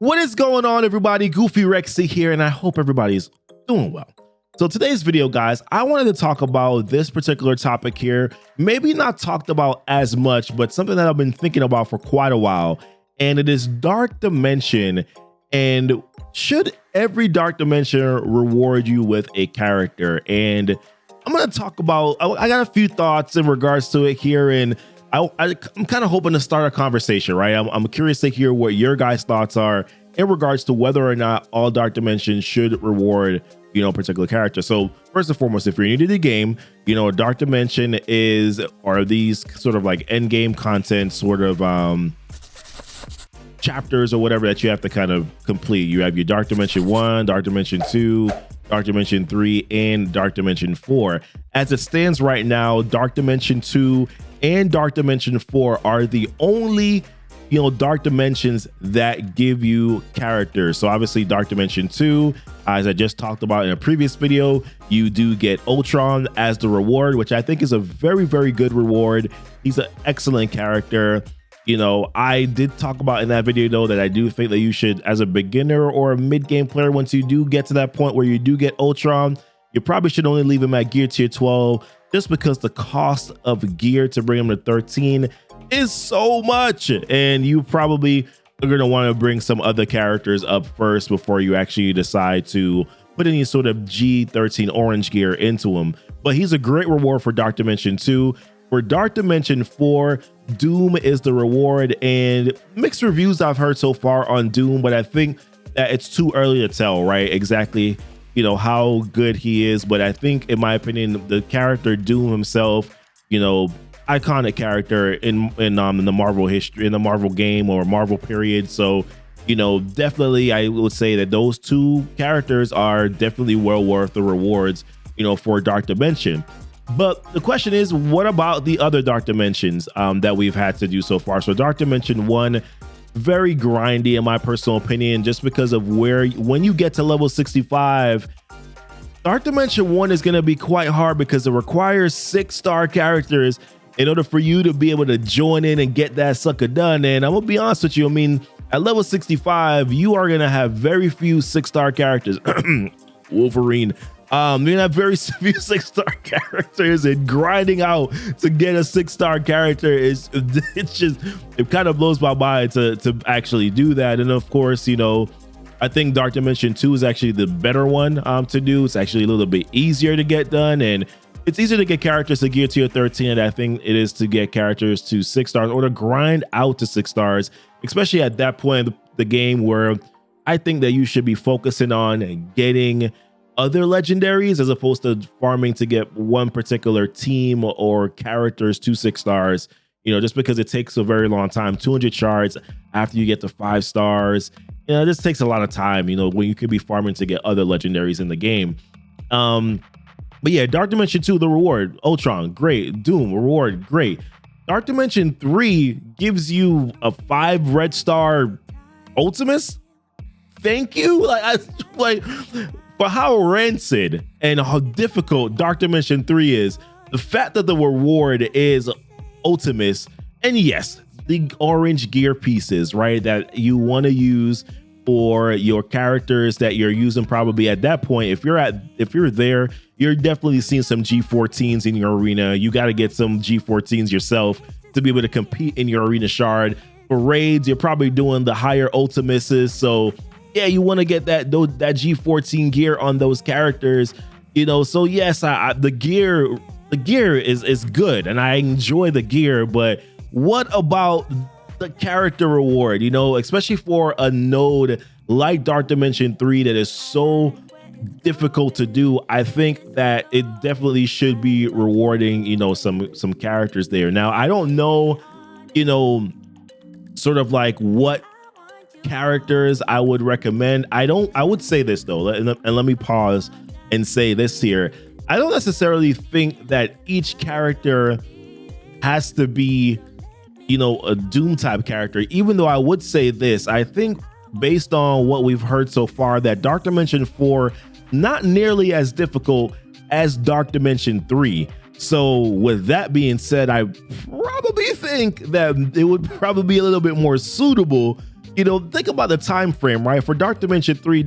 What is going on, everybody? Goofy Rexy here, and I hope everybody's doing well. So today's video, guys, I wanted to talk about this particular topic here. Maybe not talked about as much, but something that I've been thinking about for quite a while, and it is Dark Dimension. And should every Dark Dimension reward you with a character? And I'm going to talk about, I got a few thoughts in regards to it here, and I'm kind of hoping to start a conversation, right? I'm curious to hear what your guys' thoughts are in regards to whether or not all Dark Dimensions should reward, a particular character. So first and foremost, if you're new to the game, Dark Dimension are these sort of like end game content sort of chapters or whatever that you have to kind of complete. You have your Dark Dimension 1, Dark Dimension 2, Dark Dimension 3, and Dark Dimension 4. As it stands right now, Dark Dimension 2 and Dark Dimension 4 are the only Dark Dimensions that give you characters. So obviously Dark Dimension 2, as I just talked about in a previous video, you do get Ultron as the reward, which I think is a very, very good reward. He's an excellent character. I did talk about in that video, though, that I do think that you should, as a beginner or a mid-game player, once you do get to that point where you do get Ultron, you probably should only leave him at gear tier 12, just because the cost of gear to bring him to 13 is so much. And you probably are going to want to bring some other characters up first before you actually decide to put any sort of G13 orange gear into him. But he's a great reward for Dark Dimension 2. For Dark Dimension 4, Doom is the reward, and mixed reviews I've heard so far on Doom, but I think that it's too early to tell, right? Exactly, how good he is. But I think, in my opinion, the character Doom himself, iconic character in the Marvel history, in the Marvel game or Marvel period. So, definitely I would say that those two characters are definitely well worth the rewards, for Dark Dimension. But the question is, what about the other Dark Dimensions that we've had to do so far? So Dark Dimension 1, very grindy in my personal opinion, just because of when you get to level 65, Dark Dimension 1 is going to be quite hard because it requires 6-star characters in order for you to be able to join in and get that sucker done. And I'm going to be honest with you, at level 65, you are going to have very few 6-star characters. Wolverine. You're gonna have very few 6-star characters, and grinding out to get a 6-star character it kind of blows my mind to actually do that. And of course, I think Dark Dimension 2 is actually the better one to do. It's actually a little bit easier to get done, and it's easier to get characters to gear tier 13 and I think it is to get characters to 6 stars or to grind out to 6 stars, especially at that point in the game where I think that you should be focusing on getting other legendaries as opposed to farming to get one particular team or characters to 6 stars, just because it takes a very long time. 200 shards after you get to 5 stars, this takes a lot of time, when you could be farming to get other legendaries in the game. But yeah, Dark Dimension 2, the reward, Ultron, great. Doom, reward, great. Dark Dimension 3 gives you a 5 red star Ultimus. Thank you. For how rancid and how difficult Dark Dimension 3 is, the fact that the reward is Ultimus, and yes, the orange gear pieces, right, that you want to use for your characters that you're using probably at that point. If you're there, you're definitely seeing some G14s in your arena. You got to get some G14s yourself to be able to compete in your arena shard. For raids, you're probably doing the higher Ultimuses, so yeah, you want to get that G14 gear on those characters, So yes, the gear is good, and I enjoy the gear. But what about the character reward? Especially for a node like Dark Dimension 3 that is so difficult to do. I think that it definitely should be rewarding, some characters there. Now, I don't know, sort of like what characters I would recommend. I would say this though, and let me pause and say this here. I don't necessarily think that each character has to be, a Doom type character, even though I would say this. I think based on what we've heard so far, that Dark Dimension 4, not nearly as difficult as Dark Dimension 3. So with that being said, I probably think that it would probably be a little bit more suitable think about the time frame, right? For Dark Dimension 3,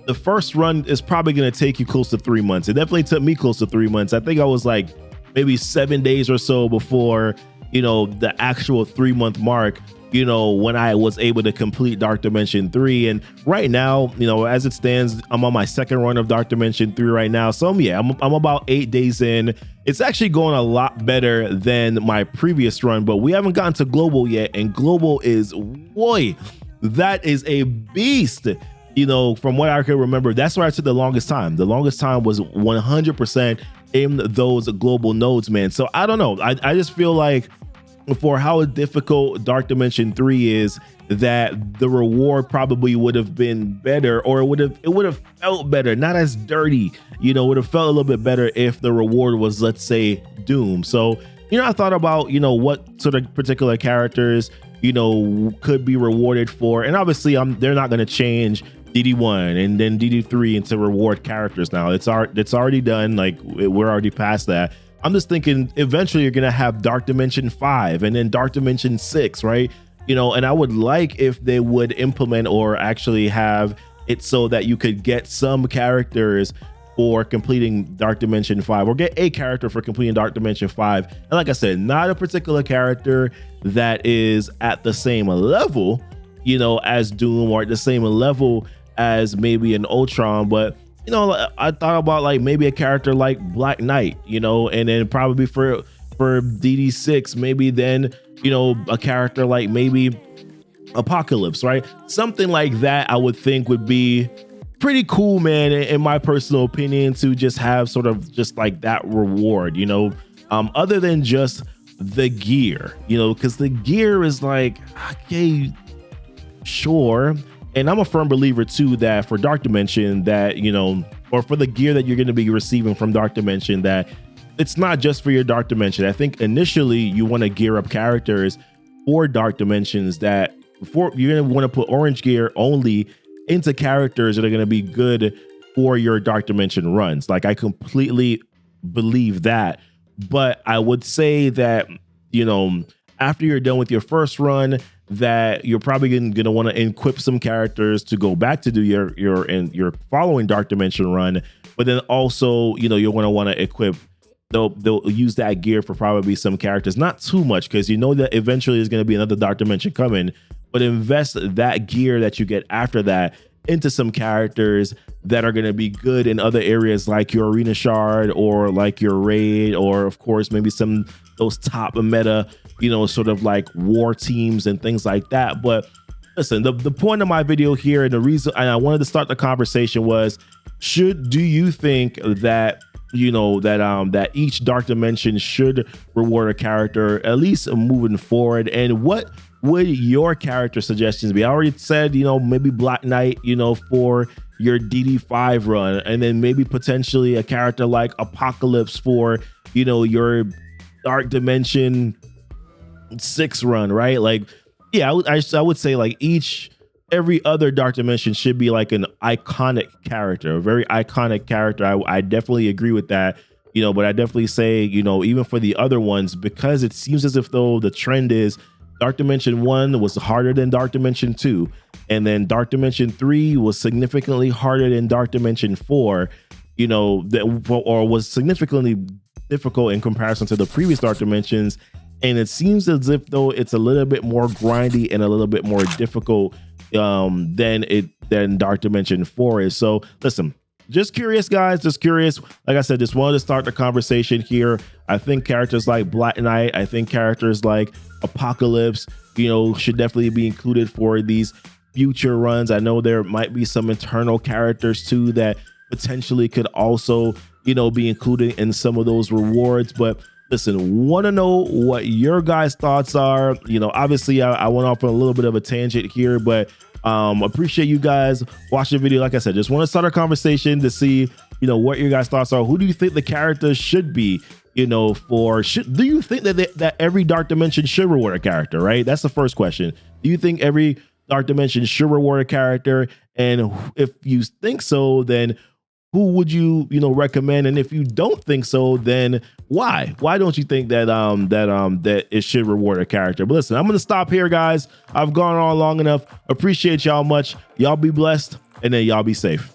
the first run is probably going to take you close to 3 months. It definitely took me close to 3 months. I think I was like maybe 7 days or so before, the actual 3 month mark, when I was able to complete Dark Dimension 3. And right now, as it stands, I'm on my second run of Dark Dimension 3 right now. So yeah, I'm about 8 days in. It's actually going a lot better than my previous run, but we haven't gotten to Global yet. And Global is, boy, that is a beast. From what I can remember, that's where I took the longest time. The longest time was 100% in those global nodes, man. So I don't know. I just feel like for how difficult Dark Dimension 3 is, that the reward probably would have been better, or it would have felt better, not as dirty. Would have felt a little bit better if the reward was, let's say, Doom. So, I thought about, what sort of particular characters, could be rewarded for. And obviously they're not going to change DD1 and then DD3 into reward characters now. It's already done. Like, we're already past that. I'm just thinking eventually you're going to have Dark Dimension 5 and then Dark Dimension 6, right? And I would like if they would implement or actually have it so that you could get some characters for completing Dark Dimension 5, or get a character for completing Dark Dimension 5. And like I said, not a particular character that is at the same level, as Doom, or at the same level as maybe an Ultron, but I thought about like maybe a character like Black Knight, and then probably for DD6, maybe then, a character like maybe Apocalypse, right? Something like that I would think would be pretty cool, man, in my personal opinion, to just have sort of just like that reward, other than just the gear, because the gear is like, okay, sure. And I'm a firm believer too that for Dark Dimension, that, or for the gear that you're going to be receiving from Dark Dimension, that it's not just for your Dark Dimension. I think initially you want to gear up characters for Dark Dimensions, that before you're going to want to put orange gear only into characters that are going to be good for your Dark Dimension runs. Like, I completely believe that. But I would say that, after you're done with your first run, that you're probably going to want to equip some characters to go back to do your following Dark Dimension run. But then also, you're going to want to equip, they'll use that gear for probably some characters, not too much, because that eventually there's going to be another Dark Dimension coming, but invest that gear that you get after that into some characters that are going to be good in other areas, like your Arena Shard, or like your Raid, or of course maybe those top meta, sort of like war teams and things like that. But listen, the point of my video here, and the reason I wanted to start the conversation was, do you think that that each Dark Dimension should reward a character, at least moving forward? And what would your character suggestions be? I already said, maybe Black Knight, for your DD5 run, and then maybe potentially a character like Apocalypse for, your Dark Dimension 6 run, right? Like, yeah, I would say like every other Dark Dimension should be like an iconic character, a very iconic character. I definitely agree with that, but I definitely say, even for the other ones, because it seems as if though the trend is Dark Dimension 1 was harder than Dark Dimension 2, and then Dark Dimension 3 was significantly harder than Dark Dimension 4, or was significantly difficult in comparison to the previous Dark Dimensions. And it seems as if though it's a little bit more grindy and a little bit more difficult than Dark Dimension 4 is. So listen, just curious, guys, just curious. Like I said, just wanted to start the conversation here. I think characters like Black Knight, I think characters like Apocalypse, should definitely be included for these future runs. I know there might be some internal characters too that potentially could also, be included in some of those rewards. But listen, want to know what your guys' thoughts are. Obviously I went off on a little bit of a tangent here, but appreciate you guys watching the video. Like I said, just want to start a conversation to see, what your guys' thoughts are. Who do you think the characters should be, do you think that every Dark Dimension should reward a character, right? That's the first question. Do you think every Dark Dimension should reward a character? And if you think so, then who would you recommend? And if you don't think so, then why? Why don't you think that that it should reward a character? But listen, I'm gonna stop here, guys. I've gone on long enough. Appreciate y'all much. Y'all be blessed, and then y'all be safe.